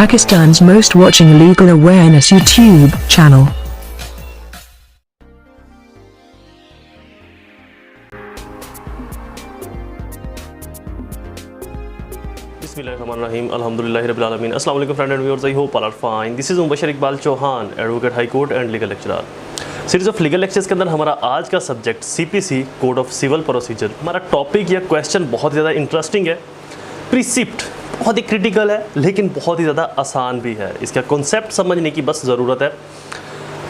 Pakistan's most watching legal awareness YouTube channel. Bismillahirrahmanirrahim. Alhamdulillahi Rabbil Alameen. Assalamu alaikum friends and viewers. I hope all are fine. This is Mubashir Iqbal Chauhan, Advocate High Court and Legal Lecturer. Series of legal lectures के अंदर हमारा आज का subject CPC code of civil procedure. हमारा topic या question बहुत ज़्यादा interesting है। प्रीसिप्ट बहुत ही क्रिटिकल है लेकिन बहुत ही ज़्यादा आसान भी है। इसका कॉन्सेप्ट समझने की बस ज़रूरत है।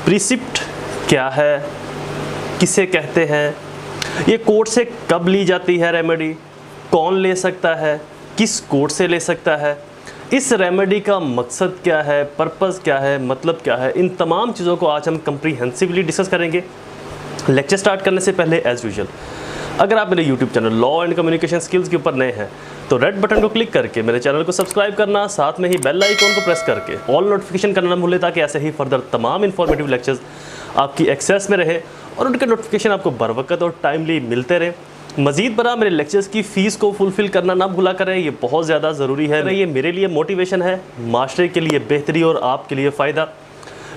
प्रीसिप्ट क्या है, किसे कहते हैं, ये कोर्ट से कब ली जाती है रेमेडी, कौन ले सकता है, किस कोर्ट से ले सकता है, इस रेमेडी का मकसद क्या है, पर्पस क्या है, मतलब क्या है, इन तमाम चीज़ों को आज हम कंप्रीहेंसिवली डिस्कस करेंगे। लेक्चर स्टार्ट करने से पहले एज़ यूजुअल अगर आप मेरे YouTube channel law and communication skills के ऊपर नए हैं तो रेड बटन को क्लिक करके मेरे चैनल को सब्सक्राइब करना, साथ में ही बेल आइकॉन को प्रेस करके ऑल नोटिफिकेशन करना ना भूलें ताकि ऐसे ही फर्दर तमाम इन्फॉर्मेटिव लेक्चर्स आपकी एक्सेस में रहे और उनके नोटिफिकेशन आपको बर वक्त और टाइमली मिलते रहे। मज़ीद बरा मेरे लेक्चर्स की फ़ीस को फुलफ़िल करना ना भूला करें, ये बहुत ज़्यादा ज़रूरी है। ये मेरे लिए मोटिवेशन है, माशरे के लिए बेहतरी और आपके लिए फ़ायदा।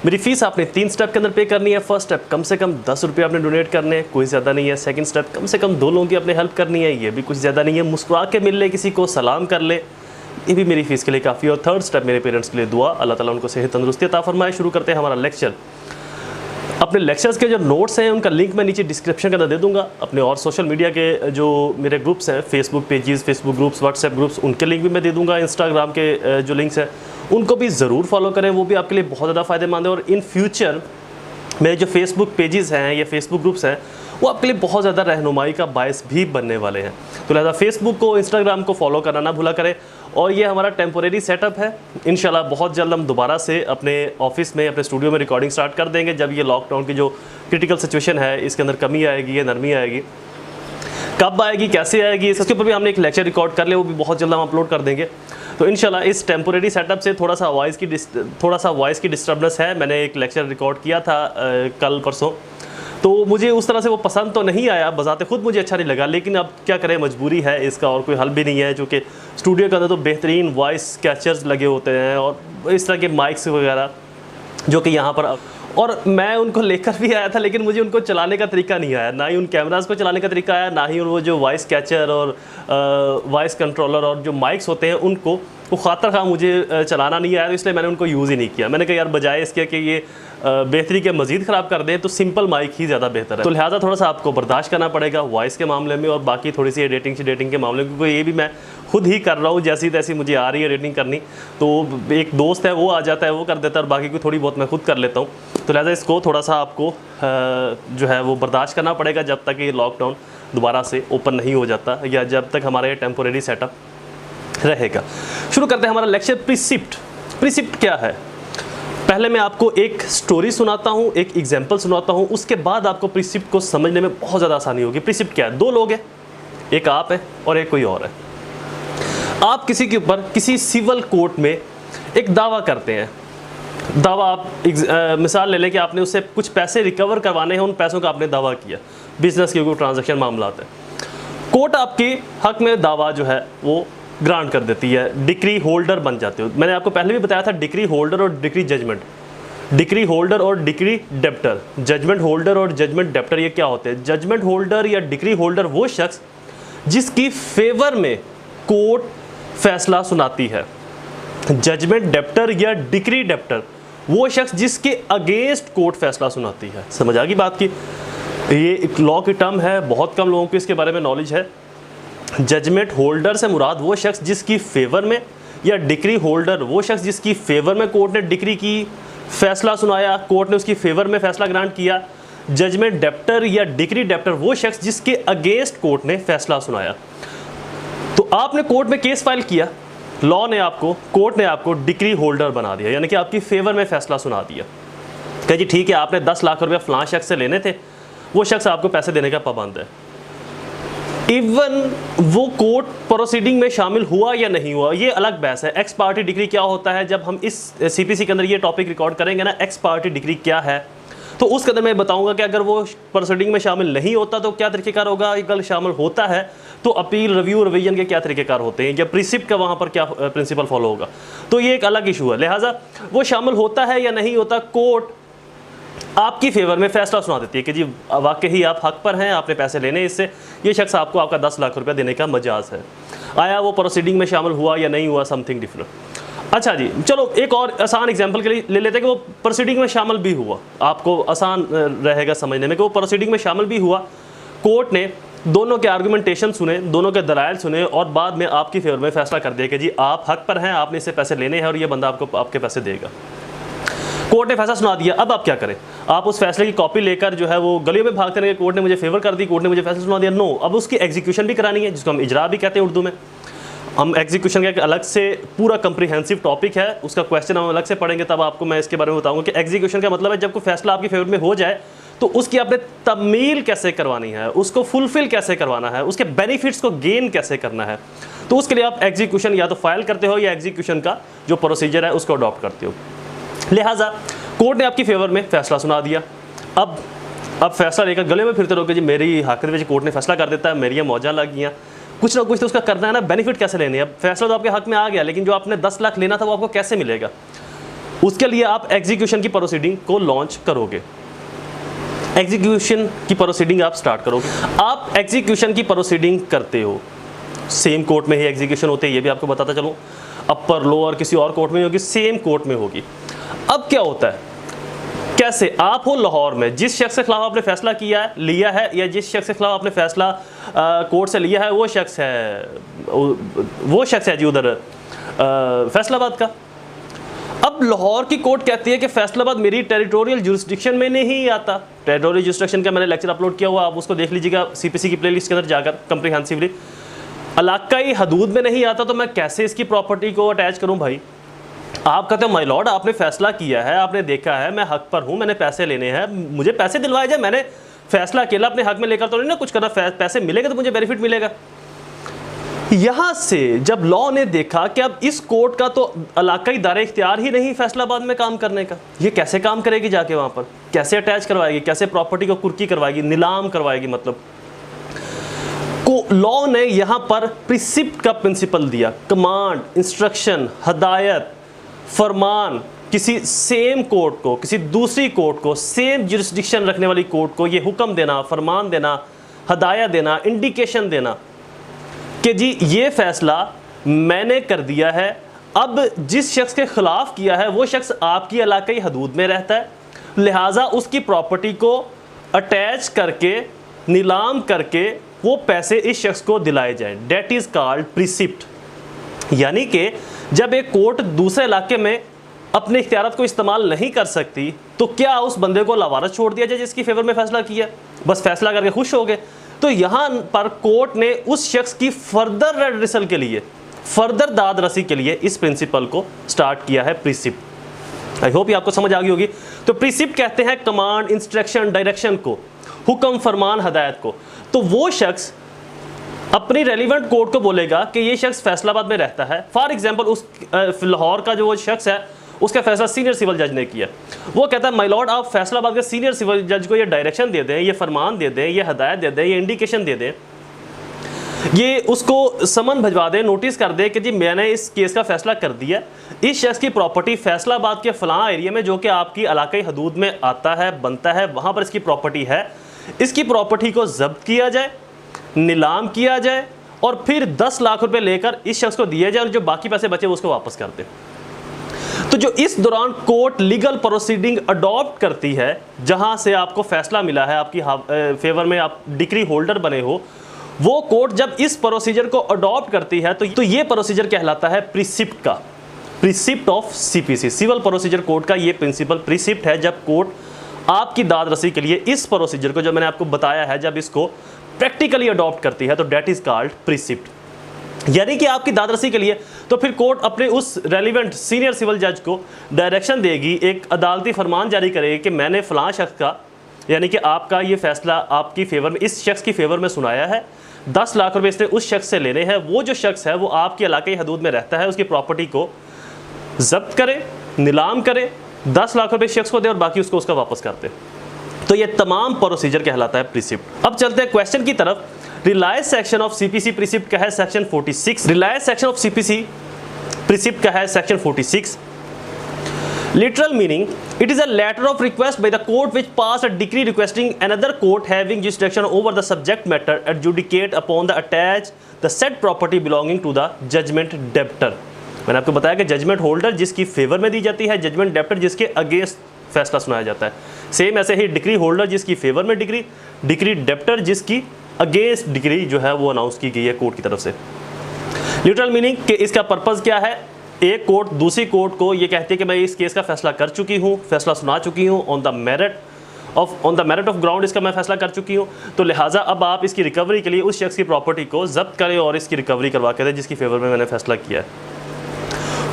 मेरी फ़ीस आपने 3 स्टेप के अंदर पे करनी है। फर्स्ट स्टेप कम से कम 10 रुपये आपने डोनेट करने हैं, कोई ज़्यादा नहीं है। सेकंड स्टेप कम से कम 2 लोगों की आपने हेल्प करनी है, ये भी कुछ ज़्यादा नहीं है। मुस्कुरा के मिल ले, किसी को सलाम कर ले, ये भी मेरी फ़ीस के लिए काफ़ी। और थर्ड स्टेप मेरे पेरेंट्स के लिए दुआ, अल्लाह ताला उनको सेहत तंदुरुस्ती अता फरमाए। शुरू करते हैं हमारा लेक्चर। अपने लेक्चर्स के जो नोट्स हैं उनका लिंक मैं नीचे डिस्क्रिप्शन के अंदर दे दूंगा। अपने और सोशल मीडिया के जो मेरे ग्रुप्स हैं, Facebook pages, Facebook groups, WhatsApp groups, उनके लिंक भी मैं दे दूंगा। इंस्टाग्राम के जो लिंक्स हैं उनको भी ज़रूर फॉलो करें, वो भी आपके लिए बहुत ज़्यादा फ़ायदेमंद है। और इन फ्यूचर मेरे जो फेसबुक पेजेस हैं या फेसबुक ग्रुप्स हैं वो आपके लिए बहुत ज़्यादा रहनुमाई का बायस भी बनने वाले हैं। तो लिहाजा फेसबुक को, इंस्टाग्राम को फॉलो करना ना भूला करें। और ये हमारा टेम्पोरेरी सेटअप है। इंशाल्लाह बहुत जल्द हम दोबारा से अपने ऑफिस में, अपने स्टूडियो में रिकॉर्डिंग स्टार्ट कर देंगे जब ये लॉकडाउन की जो क्रिटिकल सिचुएशन है इसके अंदर कमी आएगी या नरमी आएगी। कब आएगी, कैसे आएगी, इसके ऊपर भी हमने एक लेक्चर रिकॉर्ड कर लिया, वो भी बहुत जल्द हम अपलोड कर देंगे। तो इंशाल्लाह इस टेम्पोरेरी सेटअप से थोड़ा सा वॉइस की डिस्टर्बेंस है। मैंने एक लेक्चर रिकॉर्ड किया था कल परसों, तो मुझे उस तरह से वो पसंद तो नहीं आया, बजाते खुद मुझे अच्छा नहीं लगा, लेकिन अब क्या करें, मजबूरी है, इसका और कोई हल भी नहीं है। चूँकि स्टूडियो के अंदर तो बेहतरीन वॉइस कैचर्स लगे होते हैं और इस तरह के माइक्स वगैरह जो कि यहाँ पर, और मैं उनको लेकर भी आया था लेकिन मुझे उनको चलाने का तरीका नहीं आया, ना ही उन कैमराज़ को चलाने का तरीका आया, ना ही वो जो वॉइस कैचर और वॉइस कंट्रोलर और जो माइक्स होते हैं उनको वो खातर खा मुझे चलाना नहीं आया, तो इसलिए मैंने उनको यूज़ ही नहीं किया। मैंने कहा यार बजाय इसके कि ये बेहतरी के मज़ीद ख़राब कर दें तो सिंपल माइक ही ज़्यादा बेहतर है। तो लिहाजा थोड़ा सा आपको बर्दाश्त करना पड़ेगा वॉइस के मामले में और बाकी थोड़ी सी एडिटिंग के मामले में, क्योंकि ये भी मैं खुद ही कर रहा हूँ, जैसी तैसी मुझे आ रही है एडिटिंग करनी। तो एक दोस्त है वो आ जाता है, वो कर देता है, और बाकी को थोड़ी बहुत मैं खुद कर लेता हूँ। तो लिहाजा इसको थोड़ा सा आपको जो है वो बर्दाश्त करना पड़ेगा जब तक ये लॉकडाउन दोबारा से ओपन नहीं हो जाता या जब तक हमारा ये टेम्पोरेरी सेटअप रहेगा। शुरू करते हैं हमारा लेक्चर। प्रीसिप्ट क्या है? पहले मैं आपको एक स्टोरी सुनाता हूँ, एक एग्जाम्पल सुनाता हूँ, उसके बाद आपको प्रीसिप्ट को समझने में बहुत ज़्यादा आसानी होगी। प्रीसिप्ट क्या है? 2 लोग हैं, एक आप है और एक कोई और है। आप किसी के ऊपर किसी सिविल कोर्ट में एक दावा करते हैं। दावा आप मिसाल ले लें कि आपने उससे कुछ पैसे रिकवर करवाने हैं, उन पैसों का आपने दावा किया, बिजनेस के कोई ट्रांजैक्शन मामला है। कोर्ट आपके हक में दावा जो है वो ग्रांट कर देती है, डिक्री होल्डर बन जाते हो। मैंने आपको पहले भी बताया था डिक्री होल्डर और डिक्री जजमेंट, डिक्री होल्डर और डिक्री डेप्टर, जजमेंट होल्डर और जजमेंट डेप्टर ये क्या होते हैं? जजमेंट होल्डर या डिक्री होल्डर वो शख्स जिसकी फेवर में कोर्ट फैसला सुनाती है। जजमेंट डेप्टर या डिक्री डेप्टर वो शख्स जिसके अगेंस्ट कोर्ट फैसला सुनाती है। समझ आ गई बात की? ये एक लॉ की टर्म है, बहुत कम लोगों को इसके बारे में नॉलेज है। जजमेंट होल्डर से मुराद वो शख्स जिसकी फेवर में, या डिक्री होल्डर वो शख्स जिसकी फेवर में कोर्ट ने डिक्री की, फैसला सुनाया, कोर्ट ने उसकी फेवर में फैसला ग्रांट किया। जजमेंट डेप्टर या डिक्री डेप्टर वो शख्स जिसके अगेंस्ट कोर्ट ने फैसला सुनाया। तो आपने कोर्ट में केस फाइल किया, लॉ ने आपको, कोर्ट ने आपको डिक्री होल्डर बना दिया, यानी कि आपकी फेवर में फैसला सुना दिया। कह जी ठीक है, आपने 10 लाख रुपया फलां शख्स से लेने थे, वो शख्स आपको पैसे देने का पाबंद है। इवन वो कोर्ट प्रोसीडिंग में शामिल हुआ या नहीं हुआ ये अलग बहस है। एक्स पार्टी डिग्री क्या होता है, जब हम इस सीपीसी के अंदर ये टॉपिक रिकॉर्ड करेंगे ना, एक्स पार्टी डिग्री क्या है, तो उस कदर मैं बताऊंगा कि अगर वो प्रोसीडिंग में शामिल नहीं होता तो क्या तरीक़ेकार होगा, अगर शामिल होता है तो अपील, रिव्यू, रिवीजन के क्या तरीक़ेकार होते हैं, या प्रिसिप्ट का वहाँ पर क्या प्रिंसिपल फॉलो होगा, तो ये एक अलग इशू है। लिहाजा वो शामिल होता है या नहीं होता, कोर्ट आपकी फेवर में फैसला सुना देती है कि जी वाकई ही आप हक पर हैं, आपने पैसे लेने इससे, ये शख्स आपको आपका 10 लाख रुपया देने का मजाज है। आया वो प्रोसीडिंग में शामिल हुआ या नहीं हुआ, समथिंग डिफरेंट। अच्छा जी, चलो एक और आसान एग्जांपल के लिए ले लेते हैं कि वो प्रोसीडिंग में शामिल भी हुआ, आपको आसान रहेगा समझने में कि वो प्रोसीडिंग में शामिल भी हुआ। कोर्ट ने दोनों के आर्गूमेंटेशन सुने, दोनों के दलाइल सुने और बाद में आपकी फेवर में फैसला कर दिया कि जी आप हक पर हैं, आपने इससे पैसे लेने हैं और ये बंदा आपको आपके पैसे देगा। कोर्ट ने फैसला सुना दिया, अब आप क्या करें? आप उस फैसले की कॉपी लेकर जो है वो गलियों में भागते रहे, कोर्ट ने मुझे फेवर कर दी, कोर्ट ने मुझे फैसला सुना दिया? नो, अब उसकी एग्जीक्यूशन भी करानी है, जिसको हम इजरा भी कहते हैं उर्दू में। हम एग्जीक्यूशन का एक अलग से पूरा कंप्रीहेंसिव टॉपिक है, उसका क्वेश्चन हम अलग से पढ़ेंगे, तब आपको मैं इसके बारे में बताऊंगा कि एग्जीक्यूशन का मतलब है जब कोई फैसला आपकी फेवर में हो जाए तो उसकी आपने तमील कैसे करवानी है, उसको फुलफिल कैसे करवाना है, उसके बेनिफिट्स को गेन कैसे करना है। तो उसके लिए आप एग्जीक्यूशन या तो फाइल करते हो या एग्जीक्यूशन का जो प्रोसीजर है उसको अडॉप्ट करते हो। लिहाजा कोर्ट ने आपकी फेवर में फैसला सुना दिया। अब फैसला लेकर गले में फिरते रहोगे जी मेरी हक में कोर्ट ने फैसला कर देता है, मेरी मौजा लग गई, कुछ ना कुछ तो उसका करना है ना, बेनिफिट कैसे लेने हैं। अब फैसला तो आपके हक में आ गया, लेकिन जो आपने 10 लाख लेना था वो आपको कैसे मिलेगा, उसके लिए आप एग्जीक्यूशन की प्रोसीडिंग को लॉन्च करोगे। एग्जीक्यूशन की प्रोसीडिंग आप स्टार्ट करोगे। आप एग्जीक्यूशन की प्रोसीडिंग करते हो, सेम कोर्ट में ही एग्जीक्यूशन होते हैं, ये भी आपको बताता चलूँ, अपर लोअर किसी और कोर्ट में होगी, सेम कोर्ट में होगी। अब क्या होता है, कैसे आप हो लाहौर में, जिस शख्स के खिलाफ आपने फैसला लिया है या जिस शख्स के खिलाफ आपने फैसला कोर्ट से लिया है वो शख्स है जी उधर फैसलाबाद का। अब लाहौर की कोर्ट कहती है कि फैसलाबाद मेरी टेरिटोरियल जुरिस्डिक्शन में नहीं आता। टेरिटोरियल जुरिस्डिक्शन का मैंने लेक्चर अपलोड किया हुआ, आप उसको देख लीजिएगा CPC की प्लेलिस्ट के अंदर जाकर कंप्रीहेंसिवली। इलाकाई हदूद में नहीं आता तो मैं कैसे इसकी प्रॉपर्टी को अटैच करूं भाई? आप कहते हो माय लॉर्ड आपने फैसला किया है, आपने देखा है मैं हक पर हूं, मैंने पैसे लेने हैं, मुझे पैसे दिलवाए जाए, मैंने फैसला अकेला अपने हक में लेकर तो नहीं ना कुछ करना, पैसे मिलेगा तो मुझे बेनिफिट मिलेगा। यहां से जब लॉ ने देखा कि अब इस कोर्ट का तो इलाकाई दायरा इख्तियार ही नहीं फैसलाबाद में काम करने का, ये कैसे काम करेगी जाके वहां पर, कैसे अटैच करवाएगी, कैसे प्रॉपर्टी को कुर्की करवाएगी, नीलाम करवाएगी, मतलब को लॉ ने यहां पर प्रिसिप्ट का प्रिंसिपल दिया। कमांड, इंस्ट्रक्शन, हदायत, फरमान किसी सेम कोर्ट को, किसी दूसरी कोर्ट को, सेम जुरिस्डिक्शन रखने वाली कोर्ट को ये हुक्म देना, फरमान देना, हदायत देना, इंडिकेशन देना कि जी ये फैसला मैंने कर दिया है, अब जिस शख्स के खिलाफ किया है वो शख्स आपकी इलाकाई हदूद में रहता है, लिहाजा उसकी प्रॉपर्टी को अटैच करके, नीलाम करके वो पैसे इस शख्स को दिलाए जाएं। That is called precept. यानी कि जब एक कोर्ट दूसरे इलाके में अपने इख्तियारात को इस्तेमाल नहीं कर सकती तो क्या उस बंदे को लावारस छोड़ दिया जाए जिसकी फेवर में फैसला किया, बस फैसला करके खुश हो गए? तो यहाँ पर कोर्ट ने उस शख्स की फर्दर रेड्रेसल के लिए, फर्दर दाद रसी के लिए इस प्रिंसिपल को स्टार्ट किया है प्रिसिप्ट। आई होप ये आपको समझ आ गई होगी। तो प्रिसिप्ट कहते हैं कमांड, इंस्ट्रक्शन, डायरेक्शन को, हुक्म, फरमान, हदायत को। तो वो शख्स अपनी रेलिवेंट कोर्ट को बोलेगा कि ये शख्स फैसलाबाद में रहता है। फॉर एग्जांपल उस लाहौर का जो वो शख्स है उसका फैसला सीनियर सिविल जज ने किया, वो कहता है माय लॉर्ड आप फैसलाबाद के सीनियर सिविल जज को ये डायरेक्शन दे दें, ये फरमान दे दें, ये हदायत दे दें, ये इंडिकेशन दे दें, ये उसको समन भिजवा दें, नोटिस कर दें कि जी मैंने इस केस का फैसला कर दिया, इस शख्स की प्रॉपर्टी फैसलाबाद के फलां एरिया में जो कि आपकी इलाकाई हदूद में आता है, बनता है, वहाँ पर इसकी प्रॉपर्टी है, इसकी प्रॉपर्टी को जब्त किया जाए, नीलाम किया जाए और फिर 10 लाख रुपए लेकर इस शख्स को दिए जाए और जो बाकी पैसे बचे वो उसको वापस कर दे। तो जो इस दौरान कोर्ट लीगल प्रोसीडिंग अडॉप्ट करती है, जहां से आपको फैसला मिला है, आपकी फेवर में आप डिक्री होल्डर बने हो, वो कोर्ट जब इस प्रोसीजर को अडॉप्ट करती है तो ये प्रोसीजर कहलाता है प्रिसिप्ट का, precept of CPC, civil procedure code का ये प्रिंसिपल प्रिसिप्ट है। जब कोर्ट आपकी दाद रसी के लिए इस प्रोसीजर को, जो मैंने आपको बताया है, जब इसको प्रैक्टिकली अडॉप्ट करती है तो डेट इज कॉल्ड प्रिसिप्ट। यानी कि आपकी दादरसी के लिए तो फिर कोर्ट अपने उस रेलिवेंट सीनियर सिविल जज को डायरेक्शन देगी, एक अदालती फरमान जारी करेगी कि मैंने फलां शख्स का, यानी कि आपका ये फैसला आपकी फेवर में, इस शख्स की फेवर में सुनाया है, 10 लाख रुपए इसने उस शख्स से लेने हैं, वो जो शख्स है वो आपके इलाके हदूद में रहता है, उसकी प्रॉपर्टी को जब्त करे, नीलाम करे, 10 लाख रुपए शख्स को दे और बाकी उसको उसका वापस कर दे। तो ये तमाम प्रोसीजर कहलाता है प्रिसिप्ट। अब चलते हैं क्वेश्चन की तरफ। Reliance section of CPC precept का है section 46। Reliance section of CPC precept का है section 46। Literal meaning, it is a letter of request by the court which passed a decree requesting another court having jurisdiction over the subject matter adjudicate upon the attach the said property belonging to the judgment debtor। मैंने आपको बताया कि judgement holder जिसकी favour में दी जाती है, judgement debtor जिसके against फैसला सुनाया जाता है। सेम ऐसे ही डिक्री होल्डर जिसकी फेवर में डिक्री, डिक्री डेप्टर जिसकी अगेंस्ट डिक्री जो है वो अनाउंस की गई है कोर्ट की तरफ से। लिटरल मीनिंग कि इसका पर्पस क्या है, एक कोर्ट दूसरी कोर्ट को ये कहती है कि मैं इस केस का फैसला कर चुकी हूँ, फैसला सुना चुकी हूँ, on the merit of ground इसका मैं फैसला कर चुकी हूँ, तो लिहाजा अब आप इसकी रिकवरी के लिए उस शख्स की प्रॉपर्टी को जब्त करें और इसकी रिकवरी करवा के दें जिसकी फेवर में मैंने फैसला किया है।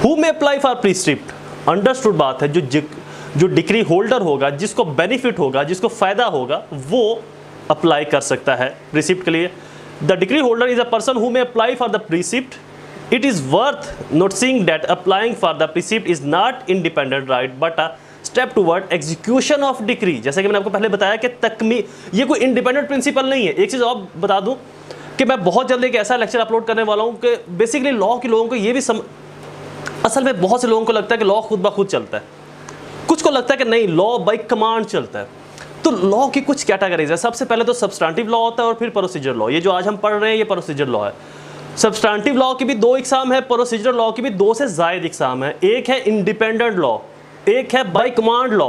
Who may apply for prescript, understood बात है, जो डिक्री होल्डर होगा, जिसको बेनिफिट होगा, जिसको फ़ायदा होगा, वो अप्लाई कर सकता है प्रिस्क्रिप्ट के लिए। The decree holder is a person who may apply for the prescript. It is worth noticing that applying for the precept is not independent right but a step toward execution of decree। जैसे कि मैंने आपको पहले बताया कि ये कोई independent principal नहीं है। एक चीज़ और बता दूं कि मैं बहुत जल्दी एक ऐसा लेक्चर अपलोड करने वाला हूं कि बेसिकली लॉ के लोगों को ये भी असल में बहुत से लोगों को लगता है कि लॉ खुद ब खुद चलता है, कुछ को लगता है कि नहीं लॉ बाई कमांड चलता है। तो लॉ की कुछ कैटेगरीज है। सबसे पहले तो सब्सटेंटिव लॉ होता है और फिर प्रोसीजर लॉ। ये जो आज हम पढ़ रहे हैं ये प्रोसीजर लॉ है। सब्सटेंटिव लॉ की भी 2 इकसाम है, प्रोसीजर लॉ की भी 2 से ज़ायद इकसाम है। एक है इंडिपेंडेंट लॉ, एक है बाय कमांड लॉ।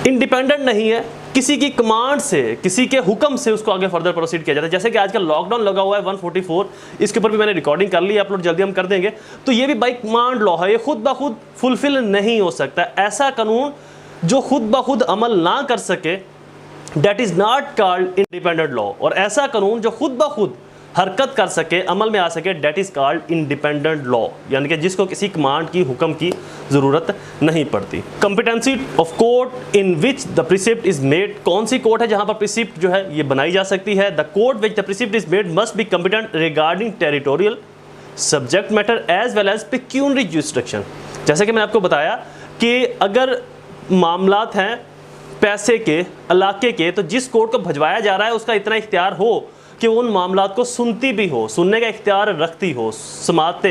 इंडिपेंडेंट नहीं है, किसी की कमांड से, किसी के हुक्म से उसको आगे फर्दर प्रोसीड किया जाता है। जैसे कि आजकल लॉकडाउन लगा हुआ है 144, इसके ऊपर भी मैंने रिकॉर्डिंग कर ली है, अपलोड जल्दी हम कर देंगे। तो ये भी बाय कमांड लॉ है, ये खुद ब खुद फुलफिल नहीं हो सकता। ऐसा कानून जो खुद ब खुद अमल ना कर सके, that is not called independent law. और ऐसा कानून जो खुद ब खुद हरकत कर सके, अमल में आ सके, that is called independent law, यानी कि जिसको किसी कमांड की, हुक्म की ज़रूरत नहीं पड़ती। Competency of court in which the precept is made, कौन सी कोर्ट है जहां पर प्रिसिप्ट जो है ये बनाई जा सकती है। The court which the precept is made must be competent regarding territorial subject matter as well as pecuniary jurisdiction. जैसे कि मैंने आपको बताया कि अगर मामलात हैं पैसे के, इलाके के, तो जिस कोर्ट को भिजवाया जा रहा है उसका इतना इख्तियार हो कि उन मामलात को सुनती भी हो, सुनने का इख्तियार रखती हो। समाते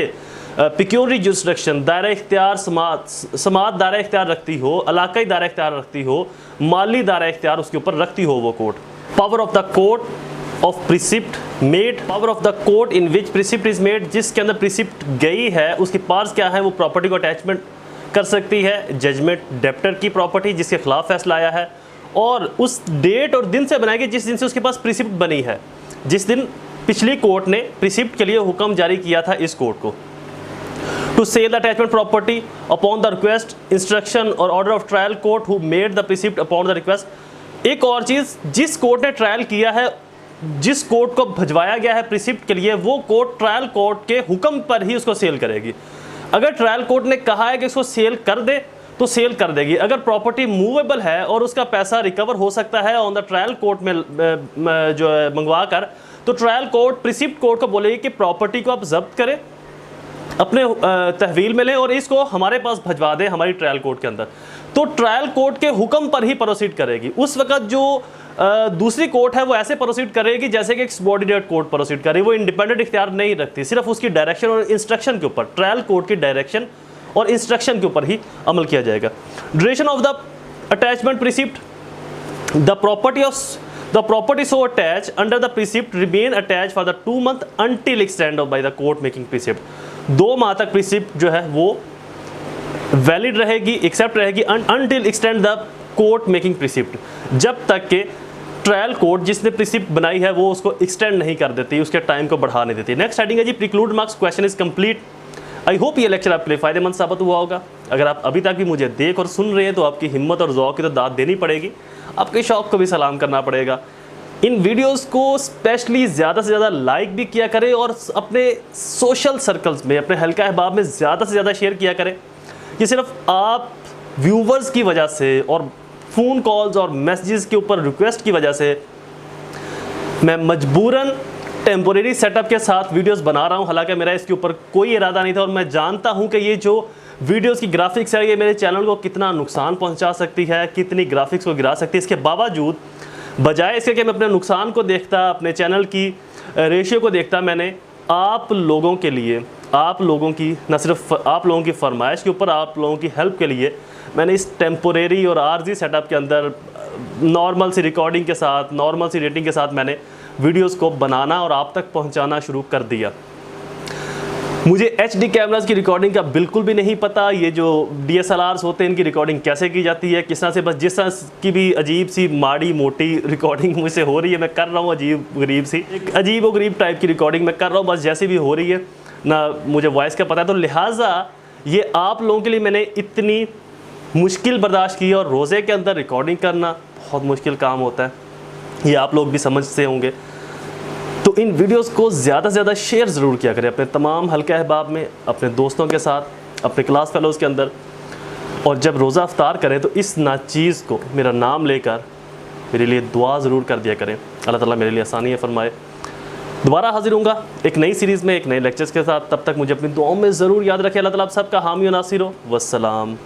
पेक्यूनरी जुरिस्डिक्शन, दायरा इख्तियार, समात दायरा इख्तियार रखती हो, इलाकाई दायरा इख्तियार रखती हो, माली दायरा इख्तियार उसके ऊपर रखती हो वो court. Power of the court of precept made, power of the court in which precept is made, जिसके अंदर प्रिसिप्ट गई है उसकी पावर्स क्या है, वो प्रॉपर्टी को अटैचमेंट कर सकती है जजमेंट डेप्टर की प्रॉपर्टी जिसके खिलाफ फैसला आया है, और उस डेट और दिन से बनाएगी जिस दिन से उसके पास प्रिसिप्ट बनी है, जिस दिन पिछली कोर्ट ने प्रिसिप्ट के लिए हुक्म जारी किया था इस कोर्ट को। To sell the attachment property upon the request, instruction और order of trial court who made the precept upon the request. एक और चीज़, जिस कोर्ट ने ट्रायल किया है, जिस कोर्ट को भिजवाया गया है प्रिसिप्ट के लिए, वो कोर्ट ट्रायल कोर्ट के हुक्म पर ही उसको सेल करेगी। अगर ट्रायल कोर्ट ने कहा है कि इसको सेल कर दे तो सेल कर देगी। अगर प्रॉपर्टी मूवेबल है और उसका पैसा रिकवर हो सकता है ऑन द ट्रायल कोर्ट में जो है मंगवा कर, तो ट्रायल कोर्ट प्रिसिप्ट कोर्ट को बोलेगी कि प्रॉपर्टी को आप जब्त करें, अपने तहवील में लें और इसको हमारे पास भिजवा दें हमारी ट्रायल कोर्ट के अंदर। तो ट्रायल कोर्ट के हुक्म पर ही प्रोसीड करेगी। उस वक्त जो दूसरी कोर्ट है वो ऐसे प्रोसीड करेगी जैसे कि एक सबॉर्डिनेट कोर्ट प्रोसीड करे। वो इंडिपेंडेंट इख्तियार नहीं रखती, सिर्फ उसकी डायरेक्शन और इंस्ट्रक्शन के ऊपर, ट्रायल कोर्ट की डायरेक्शन और इंस्ट्रक्शन के ऊपर ही अमल किया जाएगा। Duration of the attachment precept, the property so attach under the precept remain attach for the 2 months until extend by the court making precept. 2 माह तक प्रिसिप्ट जो है वो वैलिड रहेगी, एक्सेप्ट रहेगी until extend the court making precept, जब तक के ट्रायल कोर्ट जिसने प्रिसिप्ट बनाई है वो उसको एक्सटेंड नहीं कर देती, उसके टाइम को बढ़ा नहीं देती। नेक्स्ट हेडिंग है जी preclude marks, question is complete. I hope ये लेक्चर आपके लिए फ़ायदेमंद साबित हुआ होगा। अगर आप अभी तक भी मुझे देख और सुन रहे हैं तो आपकी हिम्मत और ज़ौक़ की तो दाद देनी पड़ेगी, आपके शौक़ को भी सलाम करना पड़ेगा। इन वीडियोस को स्पेशली ज़्यादा से ज़्यादा लाइक भी किया करें और अपने सोशल सर्कल्स में, अपने हल्का अहबाब में ज़्यादा से ज़्यादा शेयर किया करें। कि सिर्फ आप व्यूवर्स की वजह से और फ़ोन कॉल्स और मैसेजेस के ऊपर रिक्वेस्ट की वजह से मैं मजबूरन टेम्पोरेरी सेटअप के साथ वीडियोस बना रहा हूं। हालांकि मेरा इसके ऊपर कोई इरादा नहीं था और मैं जानता हूं कि ये जो वीडियोस की ग्राफिक्स है ये मेरे चैनल को कितना नुकसान पहुंचा सकती है, कितनी ग्राफिक्स को गिरा सकती है। इसके बावजूद बजाय इसके कि मैं अपने नुकसान को देखता, अपने चैनल की रेशियो को देखता, मैंने आप लोगों के लिए, आप लोगों की, न सिर्फ आप लोगों की फरमाइश के ऊपर, आप लोगों की हेल्प के लिए मैंने इस टेम्पोरेरी और आर्जी सेटअप के अंदर नॉर्मल सी रिकॉर्डिंग के साथ, नॉर्मल सी रेटिंग के साथ मैंने वीडियोस को बनाना और आप तक पहुंचाना शुरू कर दिया। मुझे HD कैमरास की रिकॉर्डिंग का बिल्कुल भी नहीं पता, ये जो DSLRs होते हैं इनकी रिकॉर्डिंग कैसे की जाती है, किस तरह से, बस जिस तरह की भी अजीब सी माड़ी मोटी रिकॉर्डिंग मुझसे हो रही है मैं कर रहा हूँ, अजीब गरीब सी, एक अजीब व गरीब टाइप की रिकॉर्डिंग मैं कर रहा हूँ, बस जैसी भी हो रही है ना मुझे वॉइस का पता है। तो लिहाजा ये आप लोगों के लिए मैंने इतनी मुश्किल बर्दाश्त की, और रोज़े के अंदर रिकॉर्डिंग करना बहुत मुश्किल काम होता है, ये आप लोग भी समझते होंगे। तो इन वीडियोस को ज़्यादा से ज़्यादा शेयर ज़रूर किया करें अपने तमाम हल्के अहबाब में, अपने दोस्तों के साथ, अपने क्लास फेलोज़ के अंदर। और जब रोज़ा अफ्तार करें तो इस नाचीज़ को मेरा नाम लेकर मेरे लिए दुआ ज़रूर कर दिया करें, अल्लाह ताला मेरे लिए आसानी फरमाए। दोबारा हाजिर होऊंगा एक नई सीरीज़ में, एक नए लेक्चर्स के साथ। तब तक मुझे अपनी दुआओं में ज़रूर याद रखें। अल्लाह ताला आप सबका हामी और नासिर हो। वस्सलाम।